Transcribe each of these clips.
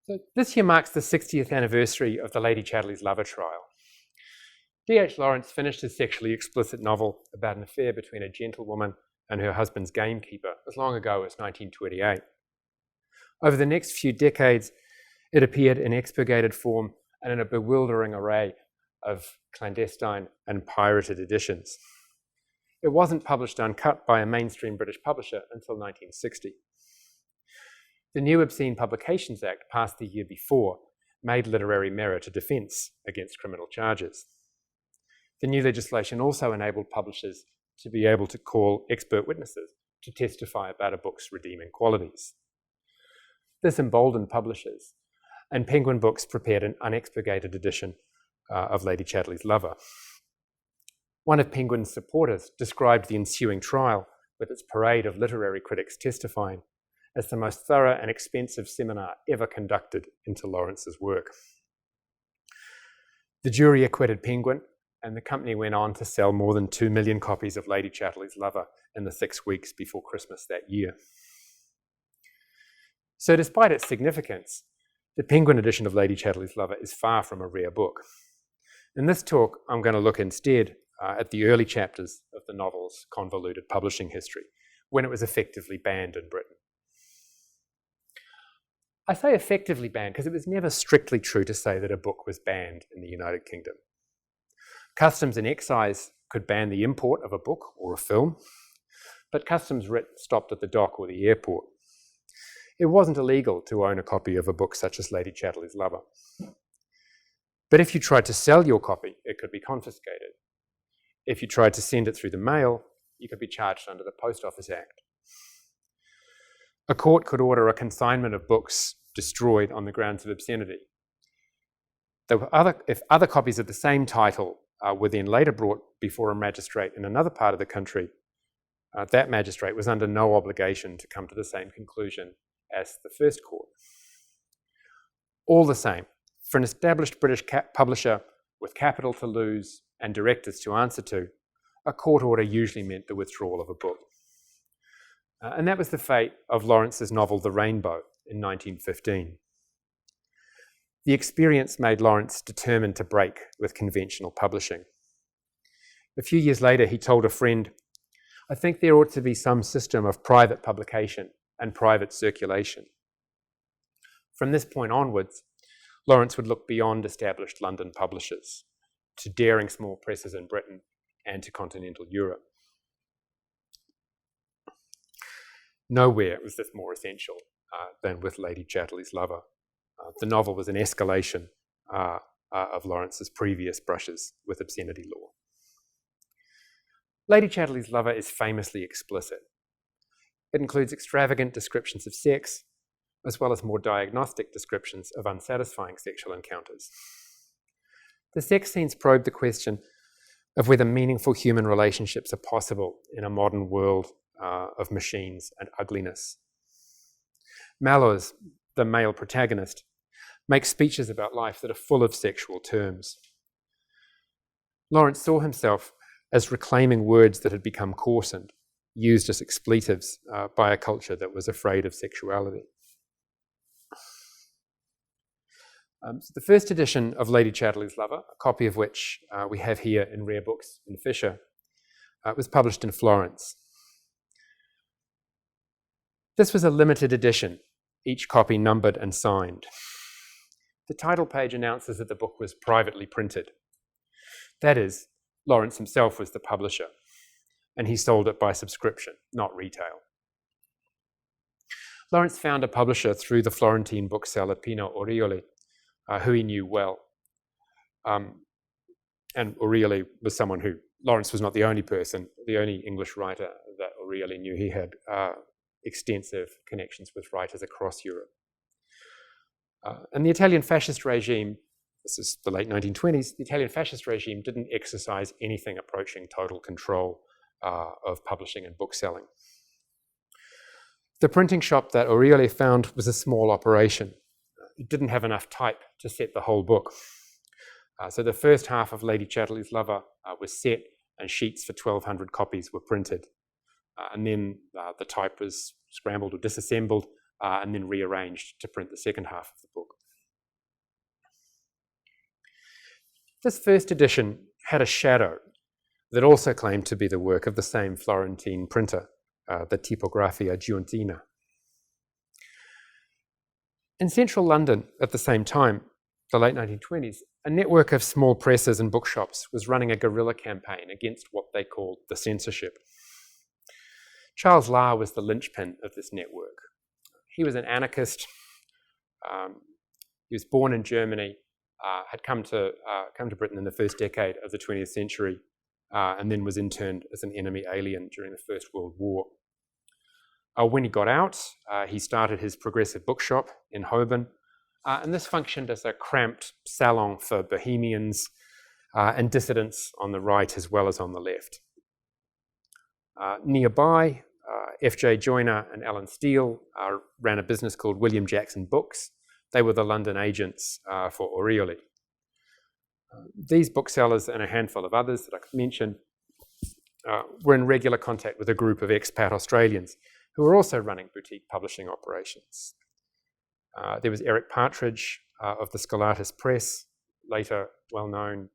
So this year marks the 60th anniversary of the Lady Chatterley's Lover trial. D.H. Lawrence finished his sexually explicit novel about an affair between a gentlewoman and her husband's gamekeeper as long ago as 1928. Over the next few decades, it appeared in expurgated form and in a bewildering array of clandestine and pirated editions. It wasn't published uncut by a mainstream British publisher until 1960. The new Obscene Publications Act, passed the year before, made literary merit a defence against criminal charges. The new legislation also enabled publishers to be able to call expert witnesses to testify about a book's redeeming qualities. This emboldened publishers, and Penguin Books prepared an unexpurgated edition of Lady Chatterley's Lover. One of Penguin's supporters described the ensuing trial, with its parade of literary critics testifying, as the most thorough and expensive seminar ever conducted into Lawrence's work. The jury acquitted Penguin, and the company went on to sell more than 2 million copies of Lady Chatterley's Lover in the 6 weeks before Christmas that year. So despite its significance, the Penguin edition of Lady Chatterley's Lover is far from a rare book. In this talk, I'm going to look instead at the early chapters of the novel's convoluted publishing history, when it was effectively banned in Britain. I say effectively banned because it was never strictly true to say that a book was banned in the United Kingdom. Customs and excise could ban the import of a book or a film, but customs writ stopped at the dock or the airport. It wasn't illegal to own a copy of a book such as Lady Chatterley's Lover. But if you tried to sell your copy, it could be confiscated. If you tried to send it through the mail, you could be charged under the Post Office Act. A court could order a consignment of books destroyed on the grounds of obscenity. If other copies of the same title were then later brought before a magistrate in another part of the country, that magistrate was under no obligation to come to the same conclusion as the first court. All the same, for an established British publisher with capital to lose and directors to answer to, a court order usually meant the withdrawal of a book. And that was the fate of Lawrence's novel The Rainbow in 1915. The experience made Lawrence determined to break with conventional publishing. A few years later, he told a friend, "I think there ought to be some system of private publication and private circulation." From this point onwards, Lawrence would look beyond established London publishers to daring small presses in Britain and to continental Europe. Nowhere was this more essential than with Lady Chatterley's Lover. The novel was an escalation of Lawrence's previous brushes with obscenity law. Lady Chatterley's Lover is famously explicit. It includes extravagant descriptions of sex, as well as more diagnostic descriptions of unsatisfying sexual encounters. The sex scenes probe the question of whether meaningful human relationships are possible in a modern world of machines and ugliness. Mallows, the male protagonist, makes speeches about life that are full of sexual terms. Lawrence saw himself as reclaiming words that had become coarsened, used as expletives by a culture that was afraid of sexuality. So the first edition of Lady Chatterley's Lover, a copy of which we have here in Rare Books in Fisher, was published in Florence. This was a limited edition, each copy numbered and signed. The title page announces that the book was privately printed. That is, Lawrence himself was the publisher, and he sold it by subscription, not retail. Lawrence found a publisher through the Florentine bookseller Pino Orioli, who he knew well. And Orioli was someone who, Lawrence was not the only English writer that Orioli knew. He had extensive connections with writers across Europe. And the Italian fascist regime, this is the late 1920s, the Italian fascist regime didn't exercise anything approaching total control of publishing and bookselling. The printing shop that Orioli found was a small operation. It didn't have enough type to set the whole book. So the first half of Lady Chatterley's Lover was set, and sheets for 1,200 copies were printed. And then the type was scrambled or disassembled, and then rearranged to print the second half of the book. This first edition had a shadow that also claimed to be the work of the same Florentine printer, the Tipografia Giuntina. In central London at the same time, the late 1920s, a network of small presses and bookshops was running a guerrilla campaign against what they called the censorship. Charles Lahr was the linchpin of this network. He was an anarchist. He was born in Germany, had come to Britain in the first decade of the 20th century, and then was interned as an enemy alien during the First World War. When he got out, he started his progressive bookshop in Holborn, and this functioned as a cramped salon for bohemians and dissidents on the right as well as on the left. Nearby, F.J. Joyner and Alan Steele ran a business called William Jackson Books. They were the London agents for Orioli. These booksellers and a handful of others that I could mention were in regular contact with a group of expat Australians who were also running boutique publishing operations. There was Eric Partridge of the Scholatus Press, later well known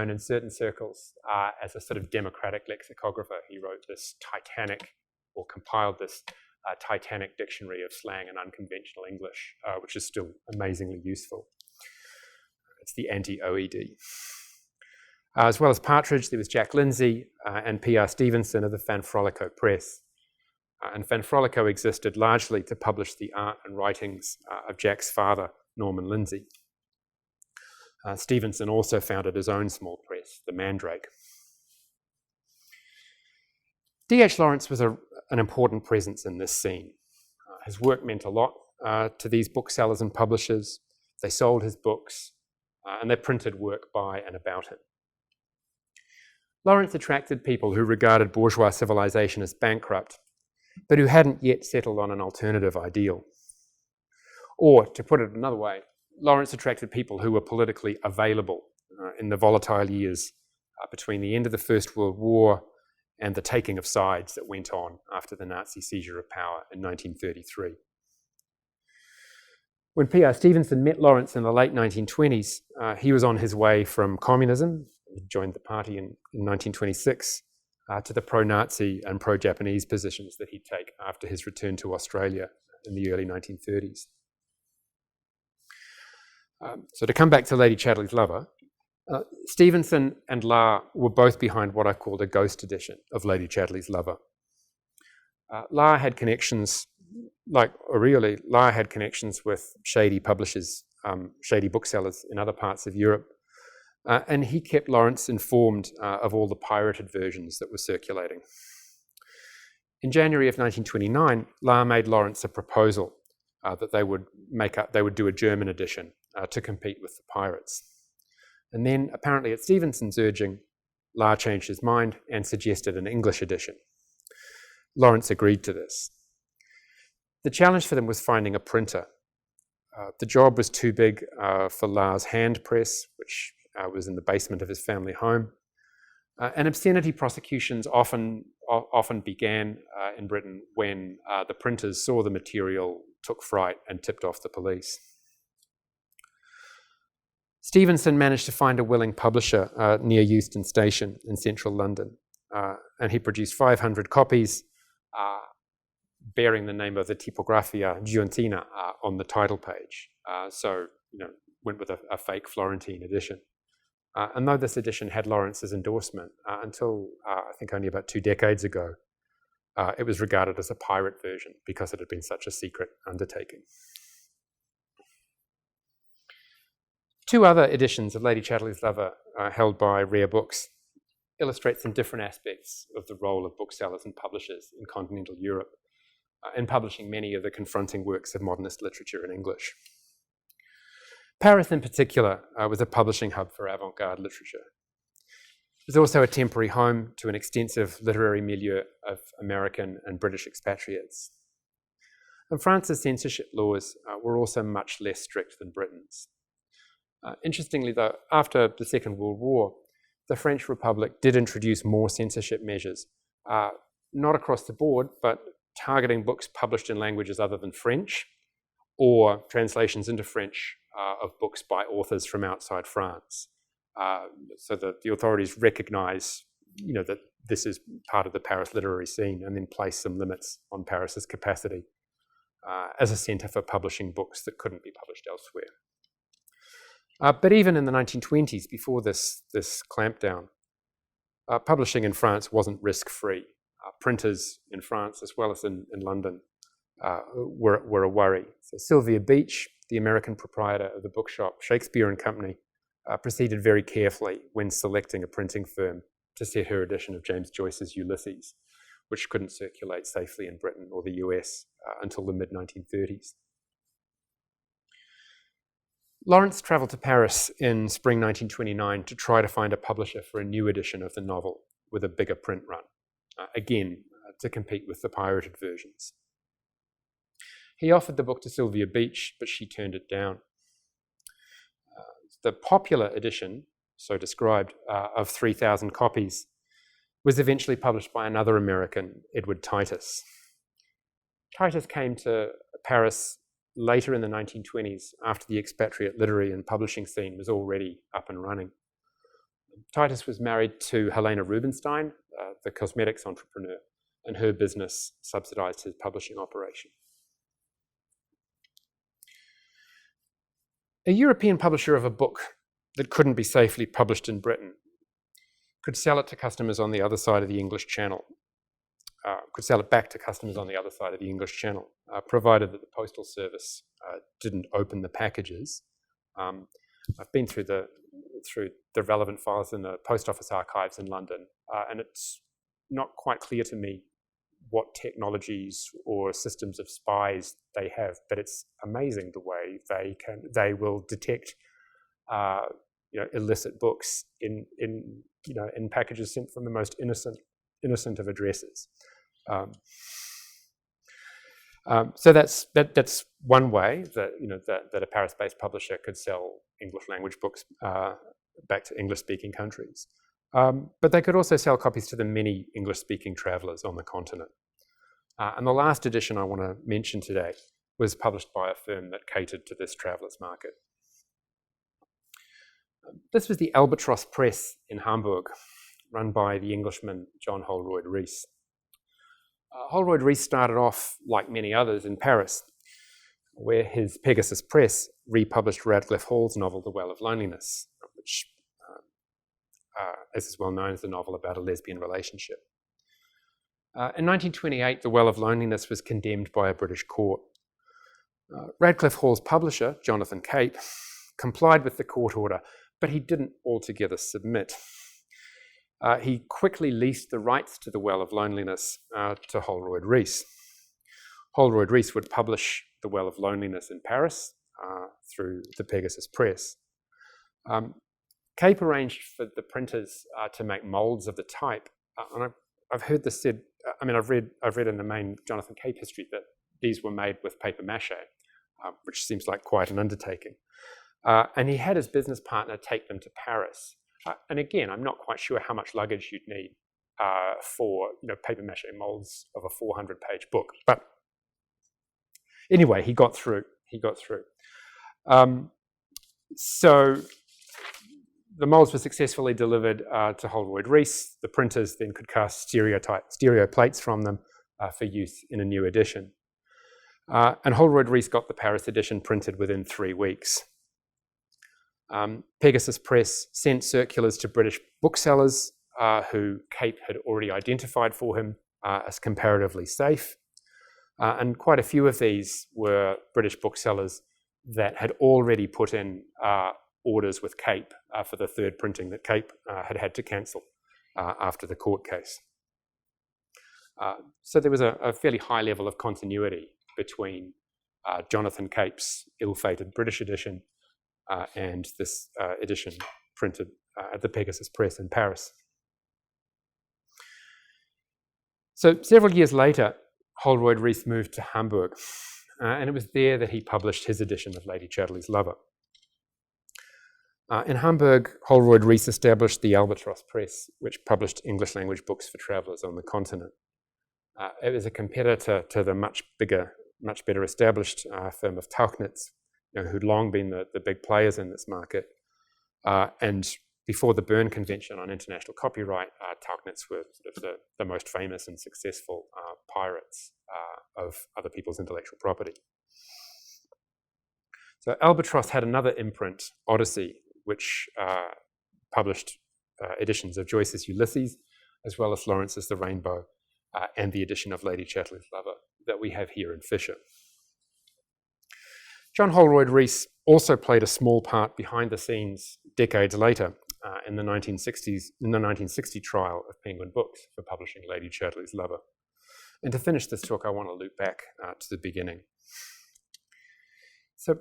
in certain circles as a sort of democratic lexicographer. He wrote this compiled this titanic dictionary of slang and unconventional English, which is still amazingly useful. It's the anti-OED. As well as Partridge, there was Jack Lindsay and P.R. Stevenson of the Fanfrolico Press. And Fanfrolico existed largely to publish the art and writings of Jack's father, Norman Lindsay. Stevenson also founded his own small press, the Mandrake. D.H. Lawrence was an important presence in this scene. His work meant a lot to these booksellers and publishers. They sold his books, and they printed work by and about him. Lawrence attracted people who regarded bourgeois civilization as bankrupt, but who hadn't yet settled on an alternative ideal. Or, to put it another way, Lawrence attracted people who were politically available in the volatile years between the end of the First World War and the taking of sides that went on after the Nazi seizure of power in 1933. When P.R. Stevenson met Lawrence in the late 1920s, he was on his way from communism. He joined the party in 1926 to the pro-Nazi and pro-Japanese positions that he'd take after his return to Australia in the early 1930s. So to come back to Lady Chatterley's Lover, Stevenson and Lahr were both behind what I called a ghost edition of Lady Chatterley's Lover. Lahr had connections, like Orioli, Lahr had connections with shady publishers, shady booksellers in other parts of Europe, and he kept Lawrence informed of all the pirated versions that were circulating. In January of 1929, Lahr made Lawrence a proposal that they would do a German edition to compete with the pirates. And then, apparently at Stevenson's urging, Lahr changed his mind and suggested an English edition. Lawrence agreed to this. The challenge for them was finding a printer. The job was too big for Lahr's hand press, which was in the basement of his family home. And obscenity prosecutions often began in Britain when the printers saw the material, took fright, and tipped off the police. Stevenson managed to find a willing publisher near Euston Station in central London, and he produced 500 copies bearing the name of the Tipografia Giuntina on the title page. So, went with a fake Florentine edition. And though this edition had Lawrence's endorsement, until I think only about 2 decades ago, it was regarded as a pirate version because it had been such a secret undertaking. 2 other editions of Lady Chatterley's Lover, held by Rare Books, illustrate some different aspects of the role of booksellers and publishers in continental Europe, in publishing many of the confronting works of modernist literature in English. Paris, in particular, was a publishing hub for avant-garde literature. It was also a temporary home to an extensive literary milieu of American and British expatriates. And France's censorship laws were also much less strict than Britain's. Interestingly, though, after the Second World War, the French Republic did introduce more censorship measures, not across the board, but targeting books published in languages other than French, or translations into French of books by authors from outside France. So that the authorities recognise, that this is part of the Paris literary scene, and then place some limits on Paris's capacity as a centre for publishing books that couldn't be published elsewhere. But even in the 1920s, before this clampdown, publishing in France wasn't risk-free. Printers in France, as well as in London, were a worry. So Sylvia Beach, the American proprietor of the bookshop Shakespeare and Company, proceeded very carefully when selecting a printing firm to set her edition of James Joyce's Ulysses, which couldn't circulate safely in Britain or the US until the mid-1930s. Lawrence travelled to Paris in spring 1929 to try to find a publisher for a new edition of the novel with a bigger print run, again, to compete with the pirated versions. He offered the book to Sylvia Beach, but she turned it down. The popular edition, so described, of 3,000 copies, was eventually published by another American, Edward Titus. Titus came to Paris later in the 1920s, after the expatriate literary and publishing scene was already up and running. Titus was married to Helena Rubinstein, the cosmetics entrepreneur, and her business subsidized his publishing operation. A European publisher of a book that couldn't be safely published in Britain could sell it to customers on the other side of the English Channel, could sell it back to customers on the other side of the English Channel, provided that the postal service didn't open the packages. I've been through the relevant files in the post office archives in London, and it's not quite clear to me what technologies or systems of spies they have, but it's amazing the way they will detect illicit books in packages sent from the most innocent of addresses. So that's one way that a Paris-based publisher could sell English language books back to English-speaking countries. But they could also sell copies to the many English-speaking travellers on the continent. And the last edition I want to mention today was published by a firm that catered to this travellers market. This was the Albatross Press in Hamburg, run by the Englishman John Holroyd Rees. Holroyd Rees started off, like many others, in Paris, where his Pegasus Press republished Radcliffe Hall's novel The Well of Loneliness, which, as is well known, is a novel about a lesbian relationship. In 1928, The Well of Loneliness was condemned by a British court. Radcliffe Hall's publisher, Jonathan Cape, complied with the court order, but he didn't altogether submit. He quickly leased the rights to The Well of Loneliness to Holroyd Rees. Holroyd Rees would publish The Well of Loneliness in Paris through the Pegasus Press. Cape arranged for the printers to make moulds of the type, and I've heard this said. I've read in the main Jonathan Cape history that these were made with paper mache, which seems like quite an undertaking. And he had his business partner take them to Paris. And again, I'm not quite sure how much luggage you'd need for paper mache molds of a 400-page book. But anyway, he got through. So the molds were successfully delivered to Holroyd Rees. The printers then could cast stereo plates from them for use in a new edition. And Holroyd Rees got the Paris edition printed within 3 weeks. Pegasus Press sent circulars to British booksellers who Cape had already identified for him as comparatively safe. And quite a few of these were British booksellers that had already put in orders with Cape for the third printing that Cape had to cancel after the court case. So there was a fairly high level of continuity between Jonathan Cape's ill-fated British edition and this edition printed at the Pegasus Press in Paris. So several years later, Holroyd Rees moved to Hamburg, and it was there that he published his edition of Lady Chatterley's Lover. In Hamburg, Holroyd Rees established the Albatross Press, which published English language books for travellers on the continent. It was a competitor to the much better established firm of Tauchnitz, who'd long been the big players in this market. And before the Berne Convention on International Copyright, Tauchnitz were sort of the most famous and successful pirates of other people's intellectual property. So Albatross had another imprint, Odyssey, which published editions of Joyce's Ulysses, as well as Lawrence's The Rainbow, and the edition of Lady Chatterley's Lover that we have here in Fisher. John Holroyd Rees also played a small part behind the scenes decades later in the 1960 trial of Penguin Books for publishing Lady Chatterley's Lover. And to finish this talk, I want to loop back to the beginning. So,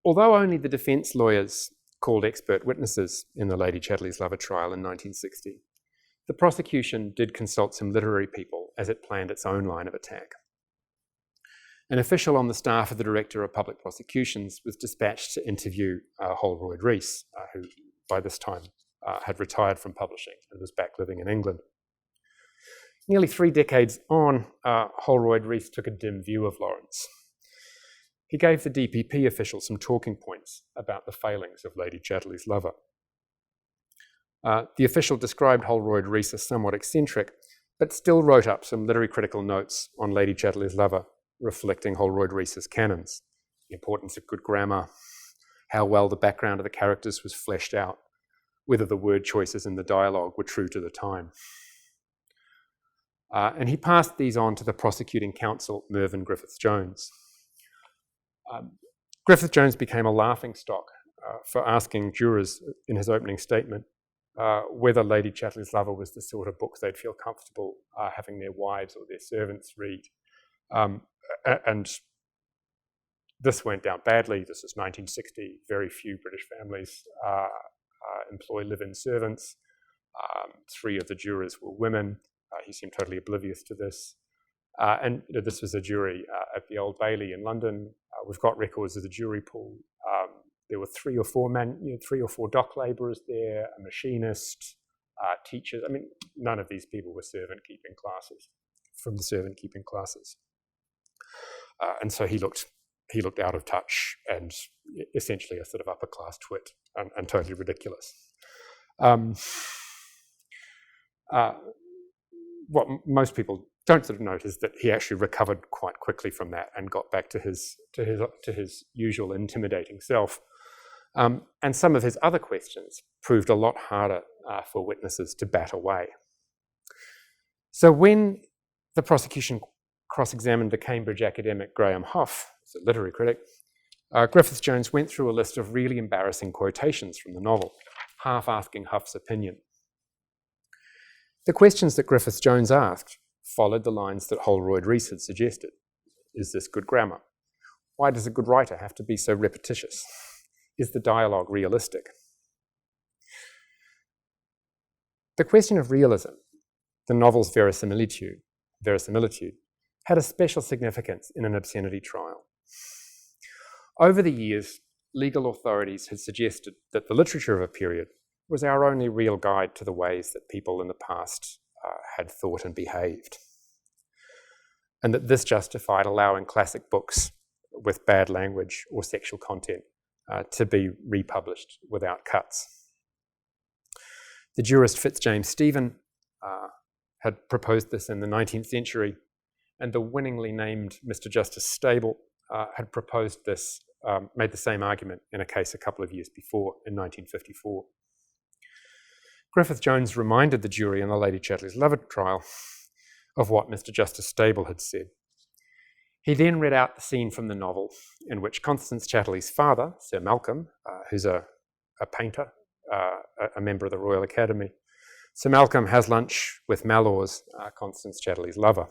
although only the defence lawyers called expert witnesses in the Lady Chatterley's Lover trial in 1960, the prosecution did consult some literary people as it planned its own line of attack. An official on the staff of the Director of Public Prosecutions was dispatched to interview Holroyd Rees, who by this time had retired from publishing and was back living in England. Nearly 3 decades on, Holroyd Rees took a dim view of Lawrence. He gave the DPP official some talking points about the failings of Lady Chatterley's Lover. The official described Holroyd Rees as somewhat eccentric, but still wrote up some literary critical notes on Lady Chatterley's Lover, reflecting Holroyd Rees's canons, the importance of good grammar, how well the background of the characters was fleshed out, whether the word choices in the dialogue were true to the time. And he passed these on to the prosecuting counsel, Mervyn Griffith-Jones. Griffith-Jones became a laughingstock for asking jurors in his opening statement whether Lady Chatterley's Lover was the sort of book they'd feel comfortable having their wives or their servants read. And this went down badly. This is 1960. Very few British families employ live-in servants. 3 of the jurors were women. He seemed totally oblivious to this. And this was a jury at the Old Bailey in London. We've got records of the jury pool. There were 3 or 4 dock labourers there, a machinist, teachers. I mean, none of these people were servant-keeping classes, from the servant-keeping classes. And so he looked out of touch and essentially a sort of upper-class twit and totally ridiculous. What most people don't sort of note is that he actually recovered quite quickly from that and got back to his usual intimidating self. And some of his other questions proved a lot harder for witnesses to bat away. So when the prosecution cross-examined the Cambridge academic Graham Hough, a literary critic, Griffith-Jones went through a list of really embarrassing quotations from the novel, half asking Hough's opinion. The questions that Griffith-Jones asked followed the lines that Holroyd Rees had suggested. Is this good grammar? Why does a good writer have to be so repetitious? Is the dialogue realistic? The question of realism, the novel's verisimilitude, had a special significance in an obscenity trial. Over the years, legal authorities had suggested that the literature of a period was our only real guide to the ways that people in the past had thought and behaved, and that this justified allowing classic books with bad language or sexual content to be republished without cuts. The jurist Fitzjames Stephen had proposed this in the 19th century, and the winningly named Mr. Justice Stable had proposed this, made the same argument in a case a couple of years before, in 1954. Griffith-Jones reminded the jury in the Lady Chatterley's Lover trial of what Mr. Justice Stable had said. He then read out the scene from the novel in which Constance Chatterley's father, Sir Malcolm, who's a painter, a member of the Royal Academy, Sir Malcolm has lunch with Mallows, Constance Chatterley's lover.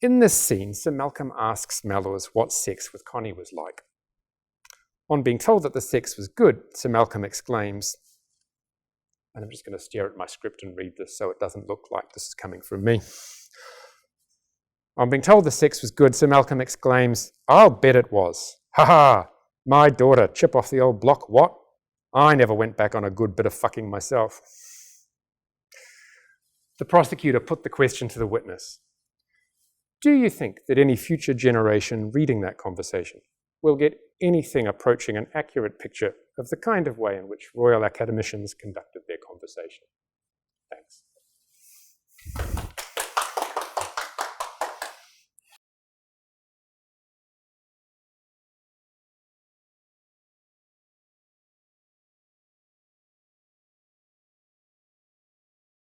In this scene, Sir Malcolm asks Mallows what sex with Connie was like. On being told that the sex was good, Sir Malcolm exclaims, and I'm just going to stare at my script and read this so it doesn't look like this is coming from me. On being told the sex was good, Sir Malcolm exclaims, "I'll bet it was. Ha ha! My daughter, chip off the old block, what? I never went back on a good bit of fucking myself." The prosecutor put the question to the witness. Do you think that any future generation reading that conversation will get anything approaching an accurate picture of the kind of way in which Royal Academicians conducted their conversation? Thanks.